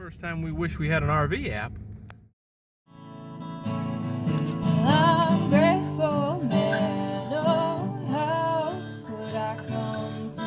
First time we wish we had an RV app. I'm grateful that old house could I complain.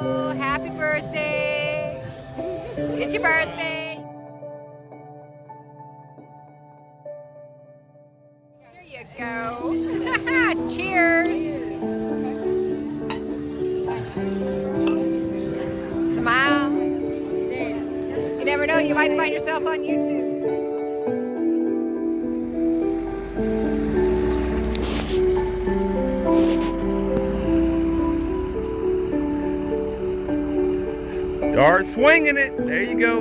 Oh, happy birthday! It's your birthday! There you go! Cheers! Smile. You never know, you might find yourself on YouTube. Start swinging it. There you go.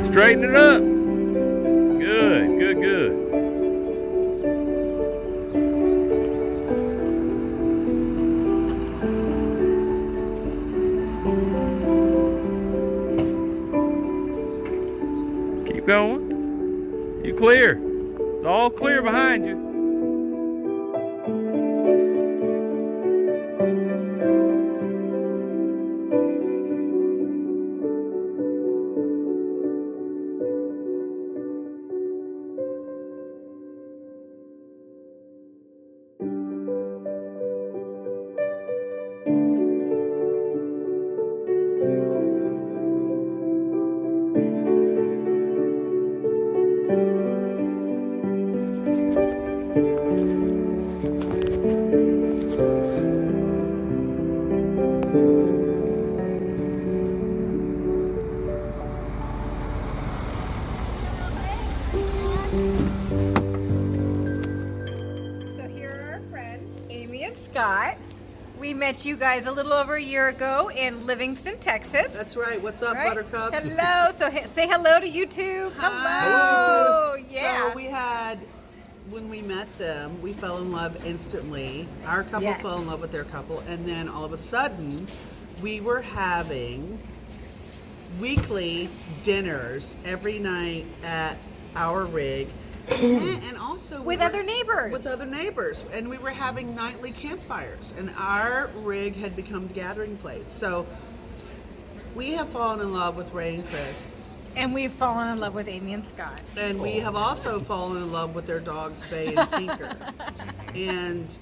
Straighten it up. Good, good, good. Keep going. You clear. It's all clear behind you. So here are our friends, Amy and Scott. We met you guys a little over a year ago in Livingston, Texas. That's right. What's up, Right? Buttercups? Hello. So say hello to YouTube. Hello. Yeah. So we had, when we met them, we fell in love instantly. Our couple fell in love with their couple, and then all of a sudden, we were having weekly dinners every night at our rig, and also With other neighbors. With other neighbors, and we were having nightly campfires, and our rig had become the gathering place. So we have fallen in love with Ray and Chris. And we've fallen in love with Amy and Scott. And we have also fallen in love with their dogs, Bay and Tinker. And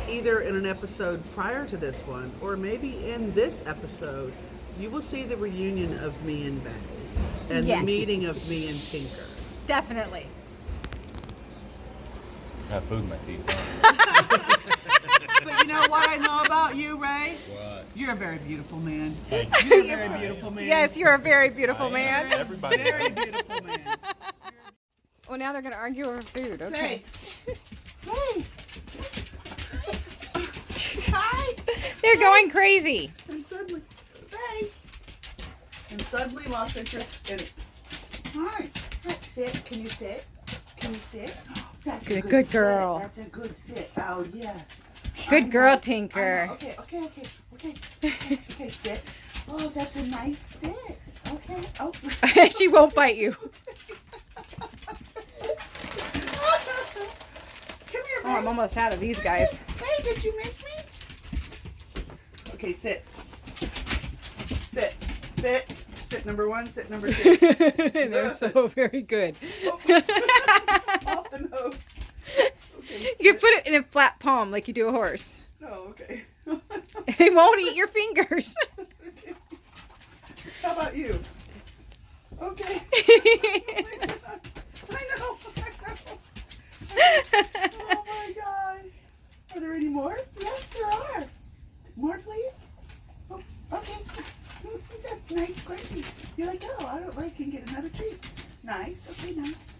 either in an episode prior to this one, or maybe in this episode, you will see the reunion of me and Bay. And Yes. the meeting of me and Tinker. Definitely. I have food in my teeth. But you know what I know about you, Ray? What? You're a very beautiful man. Thank You're a very beautiful man. Yes, you're a very beautiful man. Everybody. Very beautiful man. Well, now they're going to argue over food. Okay. Hey. Hey. Hi. They're going crazy. And suddenly, Ray. And suddenly lost interest in it. Hi. Hi. Sit. Can you sit? Can you sit? That's a Good sit. girl. That's a good sit. Oh, yes. Good I girl, know. Tinker. I know. Okay. Okay. Okay. Okay. Okay. Sit. Oh, that's a nice sit. Okay. Oh. She won't bite you. Come here, babe. Oh, I'm almost out of these guys. Hey, did you miss me? Okay, sit. Sit. Sit. Sit number 1, sit number 2. They're so very good. Off the nose. Okay, You can put it in a flat palm like you do a horse. Oh, okay. It won't eat your fingers. Okay. How about you? Okay. I know. Oh my God. Are there any more? Yes, there are. More, please? Oh, okay. That's nice, crunchy. You're like, oh, I don't like, can get another treat. Nice, okay, nice.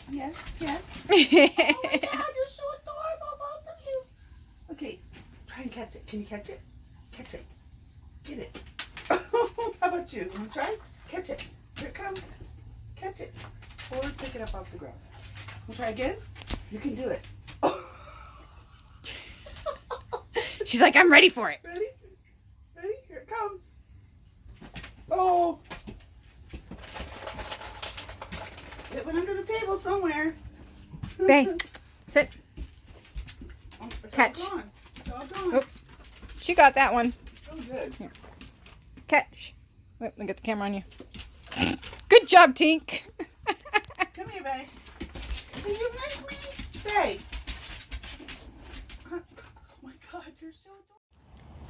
Yes, yes. Oh my God, you're so adorable, both of you. Okay, try and catch it. Can you catch it? Catch it. Get it. How about you? Want to try? Catch it. Here it comes. Catch it. Or pick it up off the ground. Want to try again? You can do it. She's like, I'm ready for it. Ready? Ready? Here it comes. Oh! It went under the table somewhere. Bang. Sit. Oh, it's Catch. all gone. It's all gone. Oh. She got that one. Oh, good. Catch. Wait, let me get the camera on you. Good job, Tink. Come here, babe. Do you miss me? Babe. Oh my God, you're so adorable.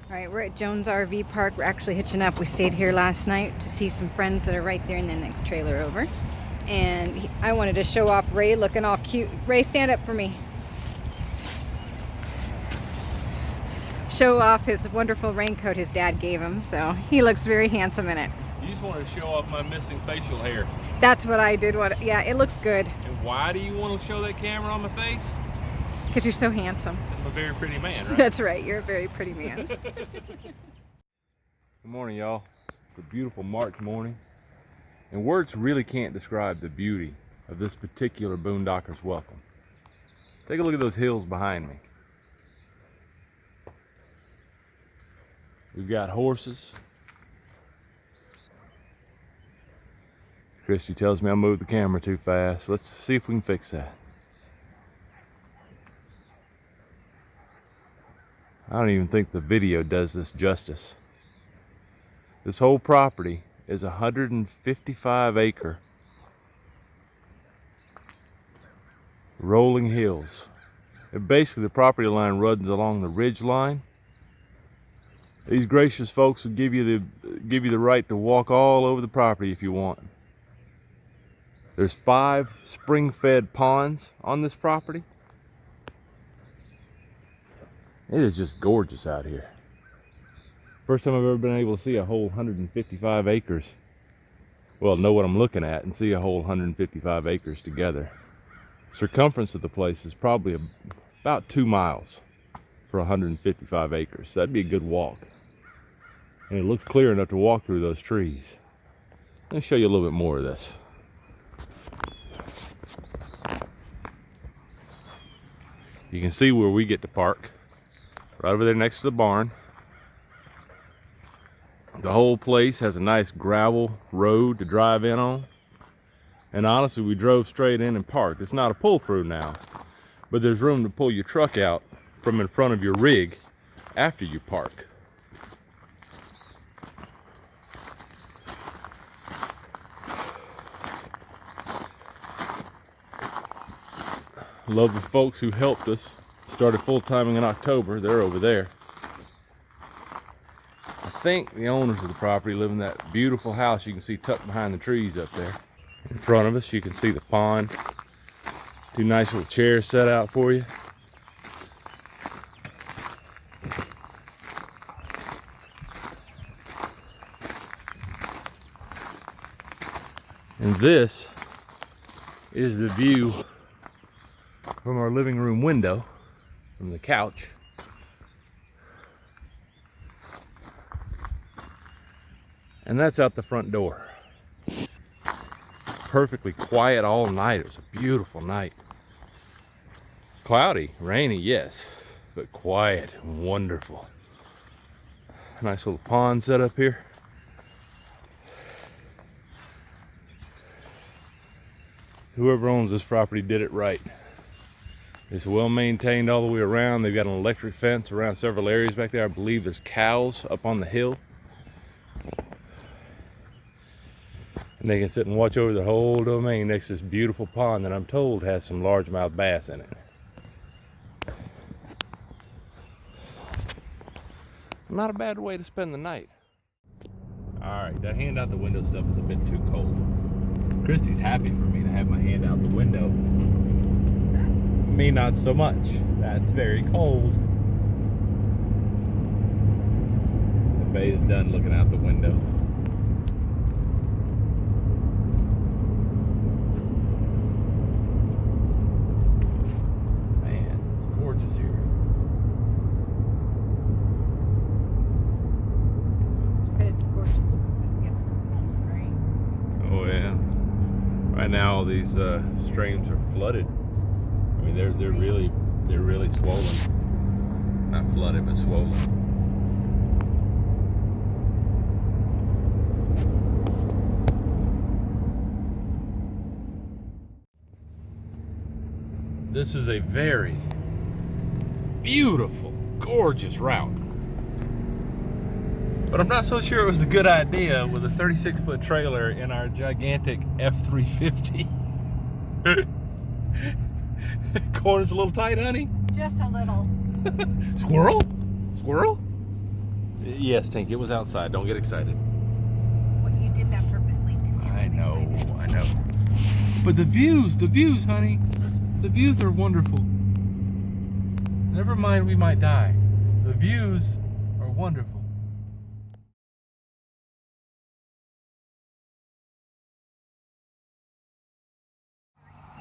All right, we're at Jones RV Park. We're actually hitching up. We stayed here last night to see some friends that are right there in the next trailer over. And I wanted to show off Ray looking all cute. Ray, stand up for me. Show off his wonderful raincoat his dad gave him. So he looks very handsome in it. You just wanted to show off my missing facial hair. That's what I did. Yeah, it looks good. And why do you want to show that camera on my face? Because you're so handsome. I'm a very pretty man, right? That's right. You're a very pretty man. Good morning, y'all. It's a beautiful March morning. And words really can't describe the beauty of this particular boondocker's welcome. Take a look at those hills behind me. We've got horses. Christy tells me I moved the camera too fast. Let's see if we can fix that. I don't even think the video does this justice. This whole property is 155 acre rolling hills. And basically the property line runs along the ridge line. These gracious folks will give you the right to walk all over the property if you want. There's 5 spring-fed ponds on this property. It is just gorgeous out here. First time I've ever been able to see a whole 155 acres. Well, know what I'm looking at and see a whole 155 acres together. Circumference of the place is probably about 2 miles for 155 acres. So that'd be a good walk. And it looks clear enough to walk through those trees. Let me show you a little bit more of this. You can see where we get to park. Right over there next to the barn. The whole place has a nice gravel road to drive in on. And honestly, we drove straight in and parked. It's not a pull-through now, but there's room to pull your truck out from in front of your rig after you park. Love the folks who helped us. Started full-timing in October. They're over there. I think the owners of the property live in that beautiful house you can see tucked behind the trees up there. In front of us, you can see the pond. 2 nice little chairs set out for you. And this is the view from our living room window, from the couch. And that's out the front door. Perfectly quiet all night. It was a beautiful night. Cloudy, rainy, yes, but quiet and wonderful. Nice little pond set up here. Whoever owns this property did it right. It's well maintained all the way around. They've got an electric fence around several areas back there. I believe there's cows up on the hill. And they can sit and watch over the whole domain next to this beautiful pond that I'm told has some largemouth bass in it. Not a bad way to spend the night. Alright, that hand out the window stuff is a bit too cold. Christy's happy for me to have my hand out the window. Me, not so much. That's very cold. Faye's done looking out the window. Man, it's gorgeous here. But it's gorgeous once it gets to full spring. Oh yeah. Right now all these streams are flooded. I mean they're really swollen. Not flooded but swollen. This is a very beautiful, gorgeous route. But I'm not so sure it was a good idea with a 36-foot trailer in our gigantic F350. Corner's a little tight, honey. Just a little. Squirrel? Squirrel? Yes, Tink, it was outside. Don't get excited. Well, you did that purposely to get I me know, excited. I know. But the views, honey. The views are wonderful. Never mind, we might die. The views are wonderful.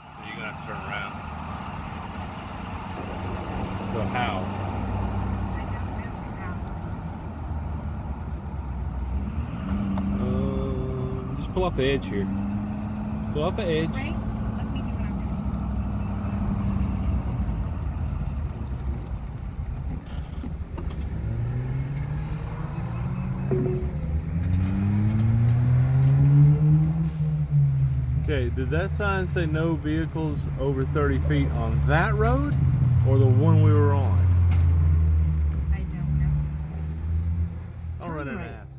So you're gonna have to turn around. So how? I don't know how. Just pull off the edge here. Pull off the edge. Right? Let me do what I'm doing. Okay, did that sign say no vehicles over 30 feet on that road or the one we were on? I don't know. I'll run and Right. ask.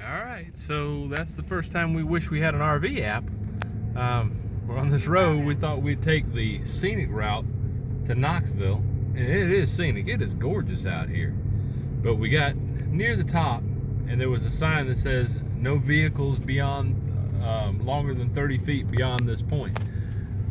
All right, so that's the first time we wish we had an RV app. We're on this road. We thought we'd take the scenic route to Knoxville, and it is scenic. It is gorgeous out here. But we got near the top, and there was a sign that says no vehicles beyond longer than 30 feet beyond this point.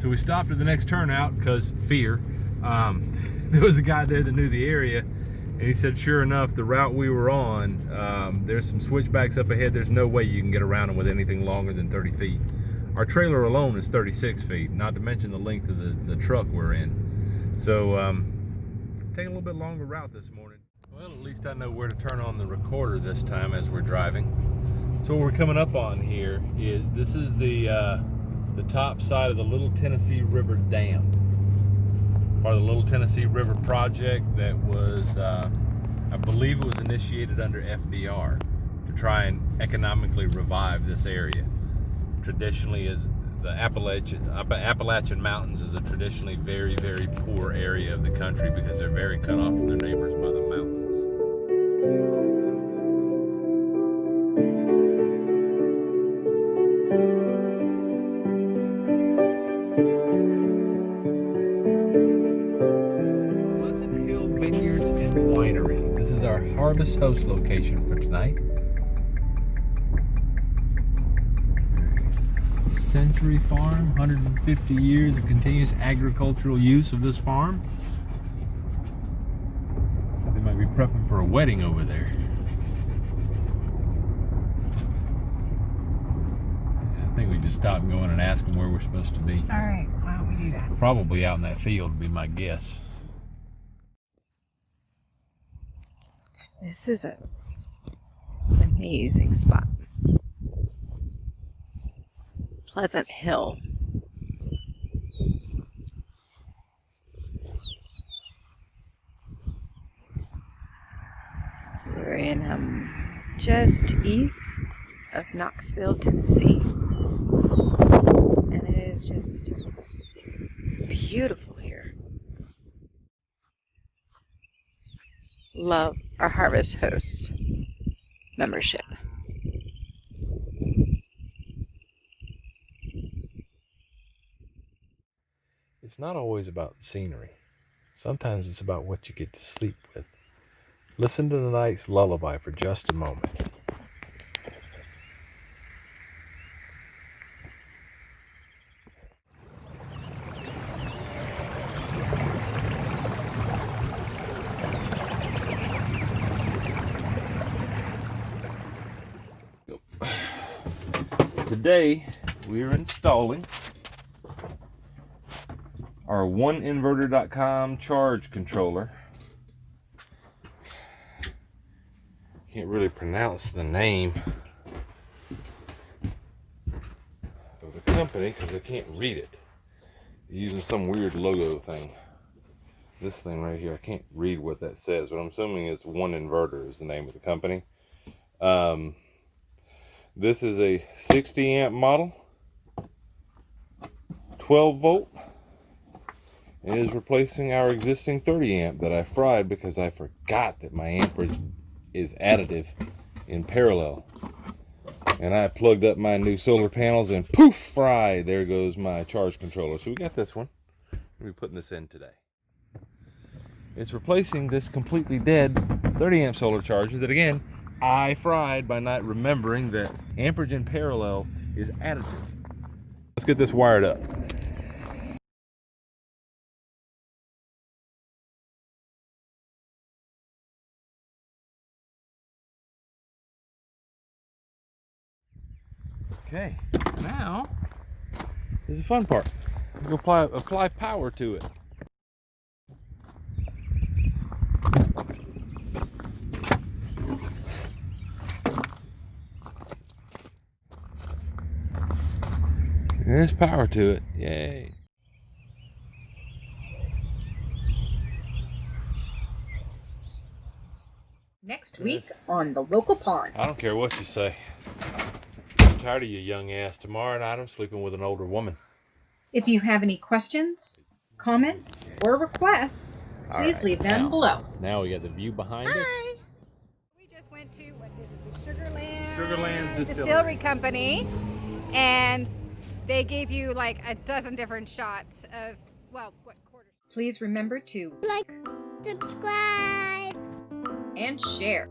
So we stopped at the next turnout because fear. There was a guy there that knew the area, and he said sure enough the route we were on, there's some switchbacks up ahead. There's no way you can get around them with anything longer than 30 feet. Our trailer alone is 36 feet, not to mention the length of the truck we're in. So taking a little bit longer route this morning. Well, at least I know where to turn on the recorder this time as we're driving. So what we're coming up on here is, this is the top side of the Little Tennessee River Dam. Part of the Little Tennessee River project that was, I believe it was initiated under FDR to try and economically revive this area. Traditionally, is the Appalachian Mountains is a traditionally very, very poor area of the country because they're very cut off from their neighbors by the mountains. Vineyards and Winery. This is our Harvest Host location for tonight. Century Farm, 150 years of continuous agricultural use of this farm. So they might be prepping for a wedding over there. I think we just stop and go in and ask them where we're supposed to be. All right, why don't we do that? Probably out in that field would be my guess. This is an amazing spot. Pleasant Hill. We're in just east of Knoxville, Tennessee. And it is just beautiful here. Love our Harvest Hosts membership. It's not always about the scenery. Sometimes it's about what you get to sleep with. Listen to the night's lullaby for just a moment. Today we are installing our oneinverter.com charge controller. Can't really pronounce the name of the company because I can't read it. They're using some weird logo thing. This thing right here, I can't read what that says, but I'm assuming it's One Inverter is the name of the company. This is a 60 amp model, 12 volt. It is replacing our existing 30 amp that I fried because I forgot that my amperage is additive in parallel. And I plugged up my new solar panels and poof, fried. There goes my charge controller. So we got this one. We'll be putting this in today. It's replacing this completely dead 30 amp solar charger that, again, I fried by not remembering that amperage in parallel is additive. Let's get this wired up. Okay, now is the fun part. You apply power to it. There's power to it. Yay. Next week on the local pond. I don't care what you say. I'm tired of you young ass. Tomorrow night I'm sleeping with an older woman. If you have any questions, comments, or requests, please leave them below. Now we got the view behind us. We just went to, what is it, the Sugarland? Sugarland's Distillery Company, and they gave you like a dozen different shots of, well, what quarters. Please remember to like, subscribe, and share.